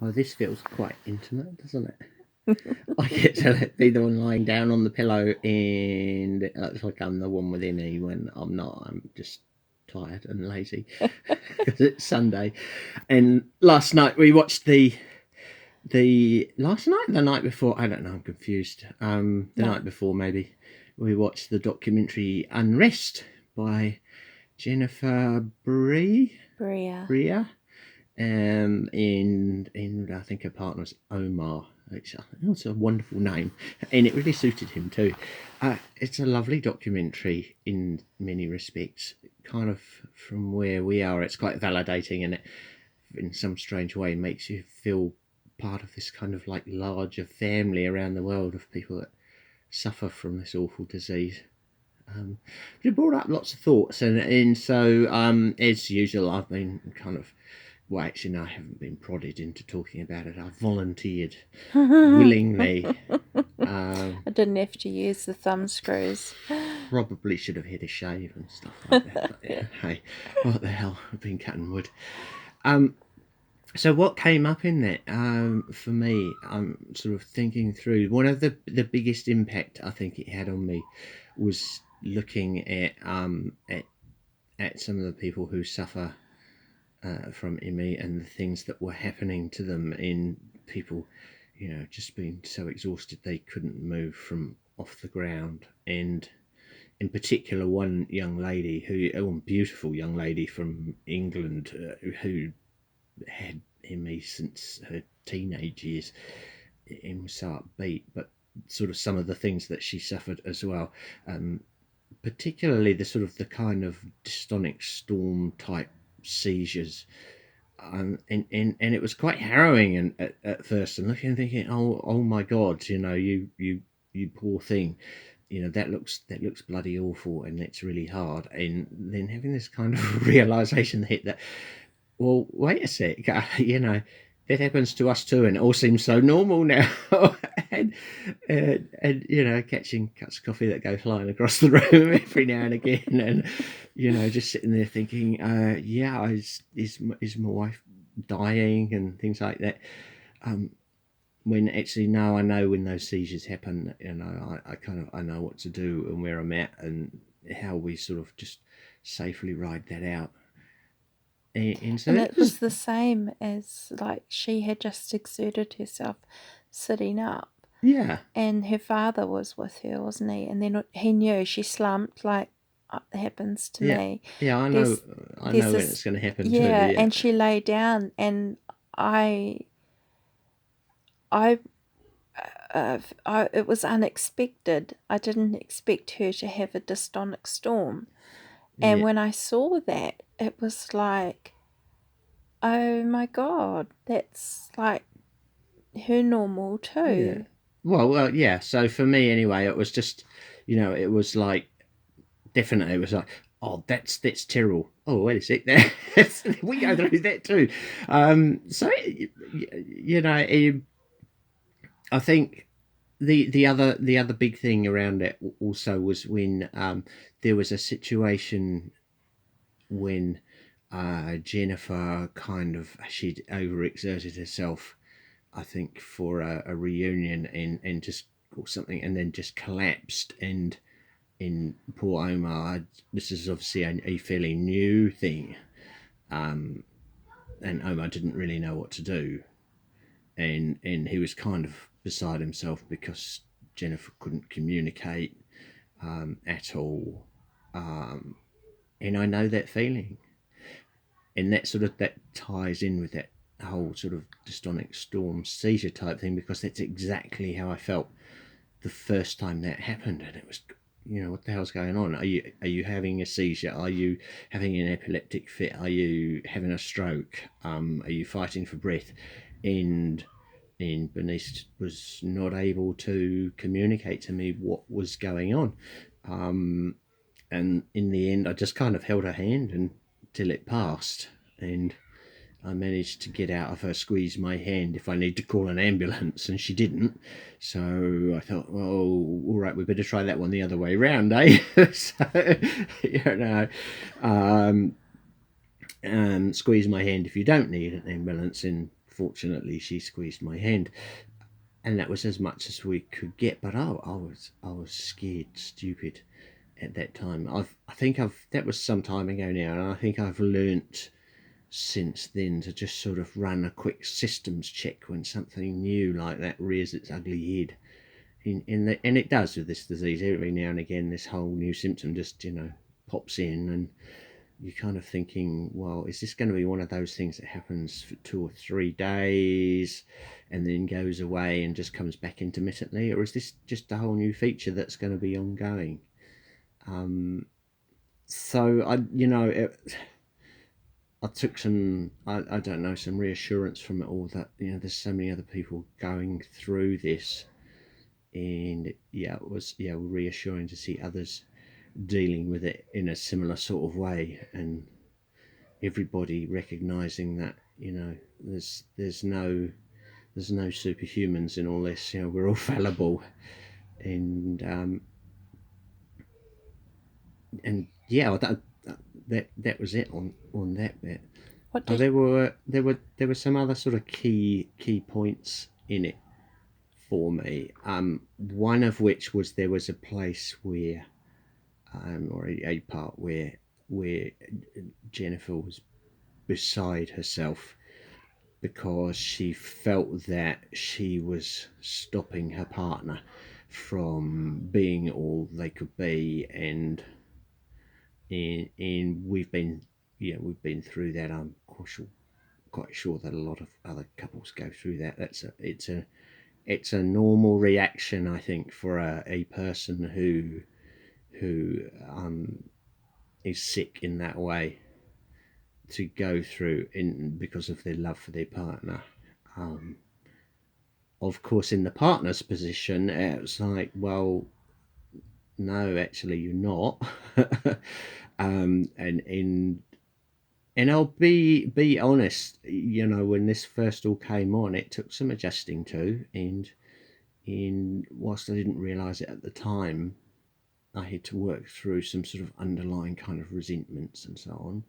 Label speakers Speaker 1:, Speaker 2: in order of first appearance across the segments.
Speaker 1: Oh, this feels quite intimate, doesn't it? I get to be the one lying down on the pillow, and it looks like I'm the one with ME when I'm not. I'm just tired and lazy because it's Sunday. And last night we watched the night before. I don't know. I'm confused. Night before maybe we watched the documentary Unrest by Jennifer Brea. And I think her partner's Omar, which it's a wonderful name, and it really suited him too. It's a lovely documentary in many respects, kind of from where we are. It's quite validating, and it, in some strange way, makes you feel part of this kind of like larger family around the world of people that suffer from this awful disease. But it brought up lots of thoughts, and so as usual, I've been kind of. Well, actually, no, I haven't been prodded into talking about it. I volunteered willingly.
Speaker 2: I didn't have to use the thumb screws.
Speaker 1: Probably should have had a shave and stuff like that. But yeah, hey, what the hell? I've been cutting wood. So what came up in that for me? I'm sort of thinking through. One of the biggest impact I think it had on me was looking at some of the people who suffer from ME and the things that were happening to them in people, just being so exhausted they couldn't move from off the ground. And in particular, one young lady beautiful young lady from England who had ME since her teenage years and was so upbeat, but sort of some of the things that she suffered as well. Particularly the kind of dystonic storm type seizures, and it was quite harrowing and at first, and looking and thinking, oh my God, you poor thing, that looks bloody awful, and it's really hard. And then having this kind of realization hit that, well, wait a sec, that happens to us too, and it all seems so normal now. and, catching cups of coffee that go flying across the room every now and again, and just sitting there thinking, yeah, is my wife dying and things like that. When actually now I know when those seizures happen, I know what to do and where I'm at and how we sort of just safely ride that out. And so
Speaker 2: And it was the same as, like, she had just exerted herself sitting up.
Speaker 1: Yeah.
Speaker 2: And her father was with her, wasn't he? And then he knew she slumped, like it happens to me.
Speaker 1: Yeah, I know. I know when it's going to happen too.
Speaker 2: Yeah,
Speaker 1: Yeah,
Speaker 2: and she lay down, and I it was unexpected. I didn't expect her to have a dystonic storm. And when I saw that, it was like, oh my God, that's like her normal too.
Speaker 1: Yeah. Well, yeah. So for me, anyway, it was just, it was like definitely, it was like, oh, that's terrible. Oh, wait a sec, we go through that too. So I think the other big thing around it also was when there was a situation when Jennifer she'd overexerted herself, I think, for a reunion and just or something, and then just collapsed. And in poor Omar, this is obviously a fairly new thing, and Omar didn't really know what to do, and he was kind of beside himself because Jennifer couldn't communicate at all, and I know that feeling, and that ties in with that whole sort of dystonic storm seizure type thing, because that's exactly how I felt the first time that happened. And it was, what the hell's going on? Are you having a seizure? Are you having an epileptic fit? Are you having a stroke? Are you fighting for breath? And Bernice was not able to communicate to me what was going on. And in the end, I just kind of held her hand until it passed, and I managed to get out of her squeeze my hand if I need to call an ambulance, and she didn't. So I thought, well, all right, we better try that one the other way round, eh? So, squeeze my hand if you don't need an ambulance, and fortunately she squeezed my hand, and that was as much as we could get. But I was scared stupid at that time. I think that was some time ago now, and I think I've learnt since then to just sort of run a quick systems check when something new like that rears its ugly head. And it does with this disease. Every now and again, this whole new symptom just pops in, and you're kind of thinking, well, is this going to be one of those things that happens for 2 or 3 days and then goes away and just comes back intermittently, or is this just a whole new feature that's going to be ongoing? So I took some, I don't know, some reassurance from it all that there's so many other people going through this, and it was reassuring to see others dealing with it in a similar sort of way, and everybody recognizing that there's no superhumans in all this. We're all fallible, and that was it on that bit. There were some other sort of key points in it for me. One of which was there was a place where or a part where Jennifer was beside herself because she felt that she was stopping her partner from being all they could be, and we've been through that. I'm quite sure that a lot of other couples go through that. It's a normal reaction, I think, for a person who is sick in that way to go through because of their love for their partner. Of course, in the partner's position, it's like, well, no, actually, you're not. And I'll be honest. When this first all came on, it took some adjusting to, and whilst I didn't realise it at the time, I had to work through some sort of underlying kind of resentments and so on,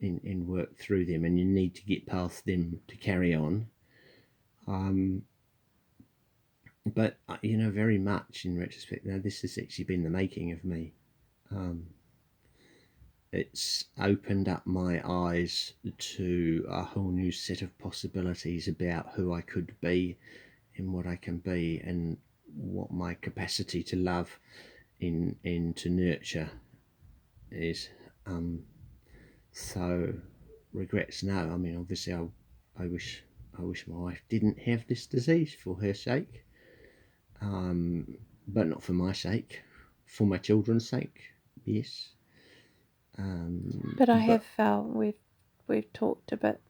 Speaker 1: and work through them, and you need to get past them to carry on. But very much in retrospect, now this has actually been the making of me. It's opened up my eyes to a whole new set of possibilities about who I could be and what I can be, and what my capacity to love and to nurture is. So regrets, no. I mean, obviously I wish my wife didn't have this disease for her sake, but not for my sake, for my children's sake, yes.
Speaker 2: But I have felt we've talked a bit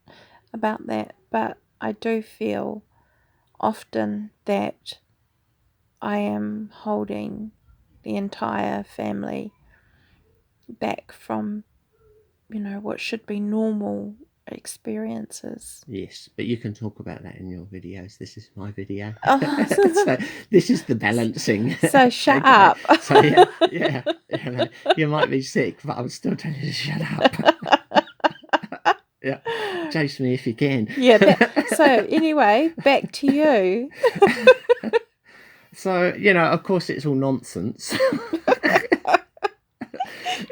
Speaker 2: about that, but I do feel often that I am holding the entire family back from what should be normal experiences.
Speaker 1: Yes, but you can talk about that in your videos. This is my video.
Speaker 2: Oh.
Speaker 1: So this is the balancing.
Speaker 2: So shut up.
Speaker 1: So yeah. You might be sick, but I'm still telling you to shut up. Yeah, chase me if you can.
Speaker 2: Yeah. So anyway, back to you.
Speaker 1: So of course, it's all nonsense.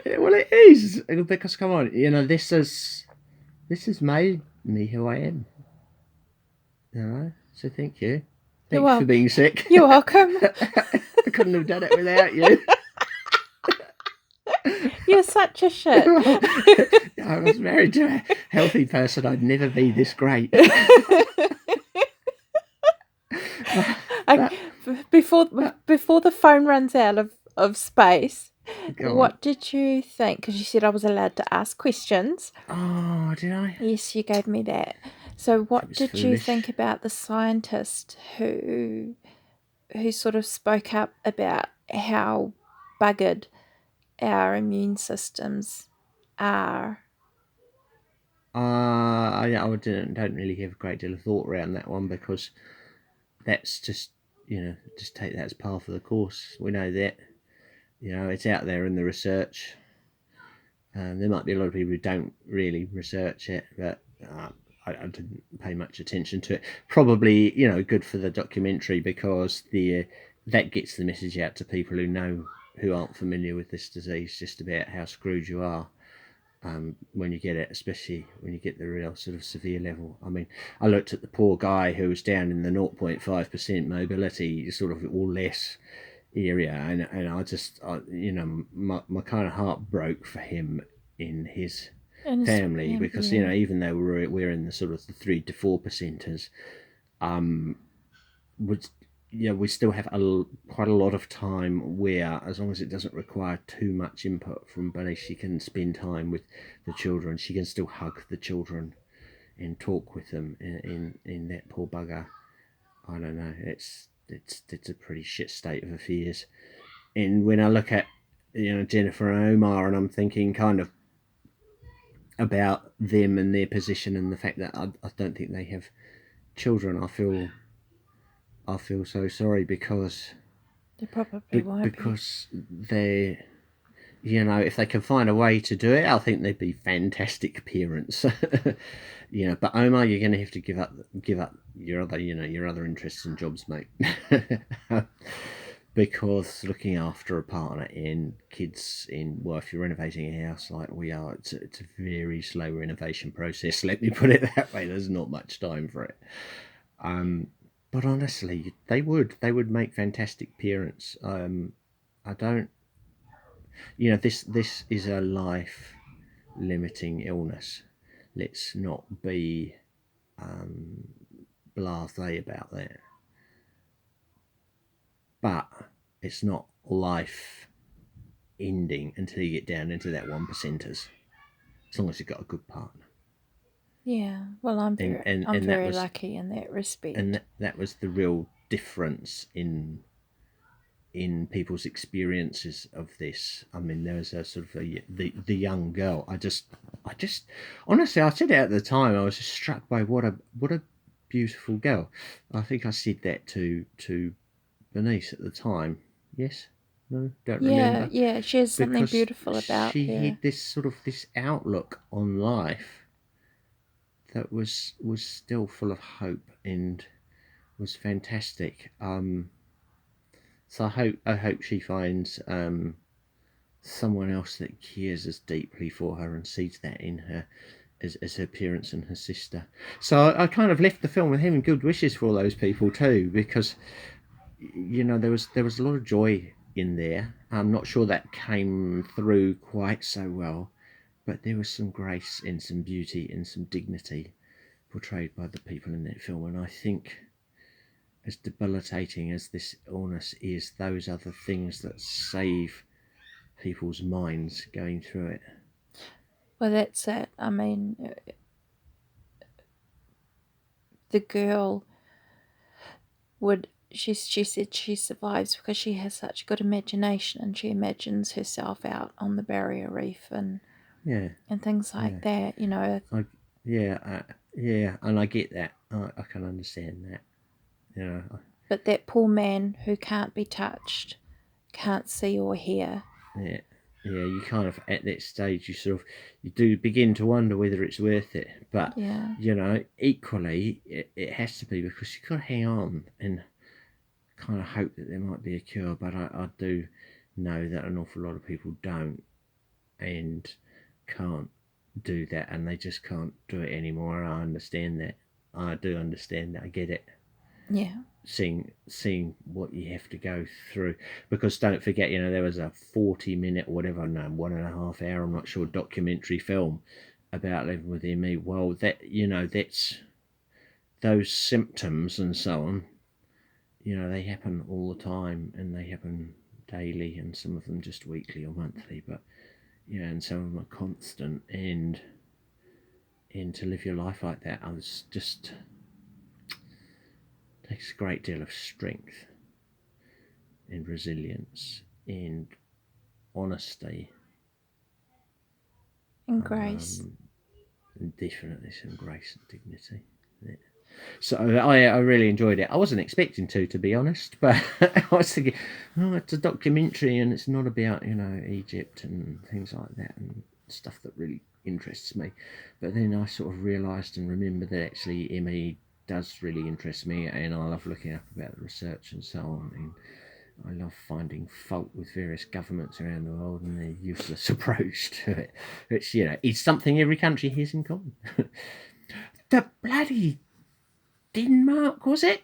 Speaker 1: Well, it is, because come on, this has made me who I am. So thank you. Thanks for being sick.
Speaker 2: You're welcome.
Speaker 1: I couldn't have done it without you.
Speaker 2: You're such a shit.
Speaker 1: I was married to a healthy person. I'd never be this great.
Speaker 2: Before the phone runs out of space, what did you think? Because you said I was allowed to ask questions.
Speaker 1: Oh, did I?
Speaker 2: Yes, you gave me that. So what did
Speaker 1: foolish.
Speaker 2: You think about the scientist who sort of spoke up about how buggered our immune systems are?
Speaker 1: I don't really have a great deal of thought around that one, because that's just just take that as par for the course. We know that it's out there in the research. There might be a lot of people who don't really research it, but I didn't pay much attention to it. Probably, good for the documentary because that gets the message out to people who aren't familiar with this disease, just about how screwed you are when you get it, especially when you get the real sort of severe level. I mean, I looked at the poor guy who was down in the 0.5% mobility, sort of or less area, and my kind of heart broke for him in his family because even though we're in the sort of the 3 to 4%ers, we still have quite a lot of time where, as long as it doesn't require too much input from Bunny, she can spend time with the children. She can still hug the children and talk with them. In that poor bugger, I don't know. It's a pretty shit state of affairs. And when I look at Jennifer and Omar, and I'm thinking kind of about them and their position and the fact that I don't think they have children, I feel so sorry because
Speaker 2: they probably won't
Speaker 1: because they, if they can find a way to do it, I think they'd be fantastic parents. But Omar, you're going to have to give up your other interests and jobs, mate. Because looking after a partner and kids if you're renovating a house like we are, it's a very slow renovation process. Let me put it that way. There's not much time for it. But honestly, they would make fantastic parents. I don't, this is a life limiting illness. Let's not be blasé about that. But it's not life ending until you get down into that 1%ers. As long as you've got a good partner.
Speaker 2: Yeah, well, I'm very lucky in that respect.
Speaker 1: And that was the real difference in people's experiences of this. I mean, there was a sort of the young girl. I just honestly, I said it at the time. I was just struck by what a beautiful girl. I think I said that to Bernice at the time. Yes. No, don't remember.
Speaker 2: Yeah, she has something beautiful about her.
Speaker 1: She had this outlook on life that was still full of hope and was fantastic. So I hope she finds someone else that cares as deeply for her and sees that in her as her parents and her sister. So I kind of left the film with having good wishes for all those people too, because there was a lot of joy in there. I'm not sure that came through quite so well, but there was some grace and some beauty and some dignity portrayed by the people in that film. And I think, as debilitating as this illness is, those are the things that save people's minds going through it.
Speaker 2: Well, that's it. I mean, the girl she said she survives because she has such good imagination, and she imagines herself out on the barrier reef and things like that.
Speaker 1: And I get that. I can understand that.
Speaker 2: But that poor man who can't be touched, can't see or hear.
Speaker 1: Yeah, you kind of, at that stage, you do begin to wonder whether it's worth it. But, equally, it has to be, because you've got to hang on and kind of hope that there might be a cure. But I do know that an awful lot of people don't and can't do that, and they just can't do it anymore. I understand that. I do understand that. I get it.
Speaker 2: Yeah.
Speaker 1: Seeing what you have to go through, because don't forget, there was a 40-minute, whatever, no, 1.5 hour, I'm not sure, documentary film about living with ME. Well, that that's those symptoms and so on. They happen all the time, and they happen daily, and some of them just weekly or monthly. But and some of them are constant, and to live your life like that, I was just. Takes a great deal of strength and resilience and honesty
Speaker 2: and grace,
Speaker 1: and definitely some grace and dignity. Yeah. So I really enjoyed it. I wasn't expecting to be honest, but I was thinking, it's a documentary and it's not about Egypt and things like that and stuff that really interests me. But then I sort of realised and remembered that actually ME does really interest me, and I love looking up about the research and so on. And I love finding fault with various governments around the world and their useless approach to it, which, you know, is something every country has in common. The bloody Denmark, was it?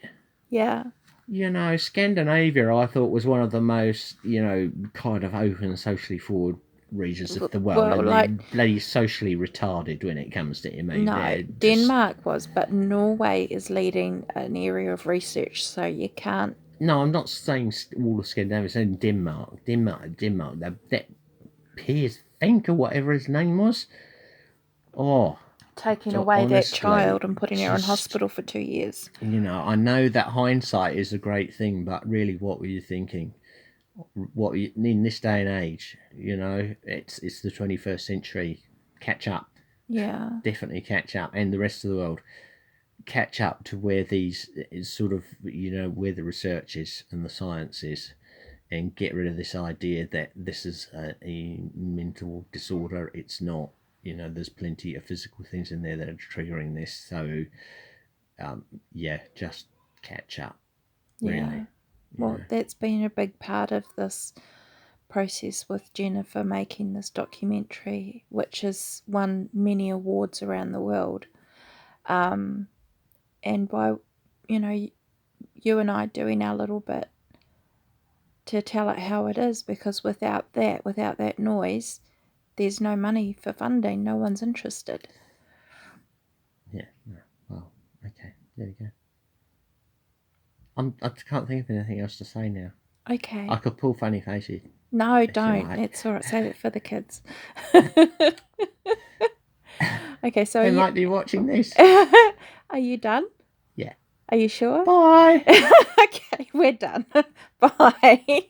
Speaker 2: Yeah.
Speaker 1: You know, Scandinavia, I thought, was one of the most, you know, kind of open, socially forward regions of the world,
Speaker 2: Well,
Speaker 1: and
Speaker 2: like,
Speaker 1: they're bloody socially retarded when it comes to ME.
Speaker 2: no, Denmark was, but Norway is leading an area of research, so you can't.
Speaker 1: No, I'm not saying all of Scandinavia. I'm saying Denmark. That Piers Fink or whatever his name was. Oh,
Speaker 2: Taking
Speaker 1: so
Speaker 2: away that
Speaker 1: honestly,
Speaker 2: child and putting her in
Speaker 1: just,
Speaker 2: hospital for 2 years.
Speaker 1: You know, I know that hindsight is a great thing, but really, what were you thinking? What in this day and age, you know, it's the 21st century. Catch up.
Speaker 2: Yeah.
Speaker 1: Definitely catch up, and the rest of the world catch up to where these is sort of, you know, where the research is and the science is, and get rid of this idea that this is a mental disorder. It's not. You know, there's plenty of physical things in there that are triggering this. So, yeah, just catch up. Really.
Speaker 2: Yeah. Well, that's been a big part of this process with Jennifer making this documentary, which has won many awards around the world. And by, you know, you and I doing our little bit to tell it how it is, because without that noise, there's no money for funding. No one's interested.
Speaker 1: Yeah. Well, okay. There we go. I can't think of anything else to say now.
Speaker 2: Okay.
Speaker 1: I could pull funny faces.
Speaker 2: No, don't. Like. It's all right. Save it for the kids. Okay, so
Speaker 1: they might be watching this.
Speaker 2: Are you done?
Speaker 1: Yeah.
Speaker 2: Are you sure?
Speaker 1: Bye.
Speaker 2: Okay, we're done. Bye.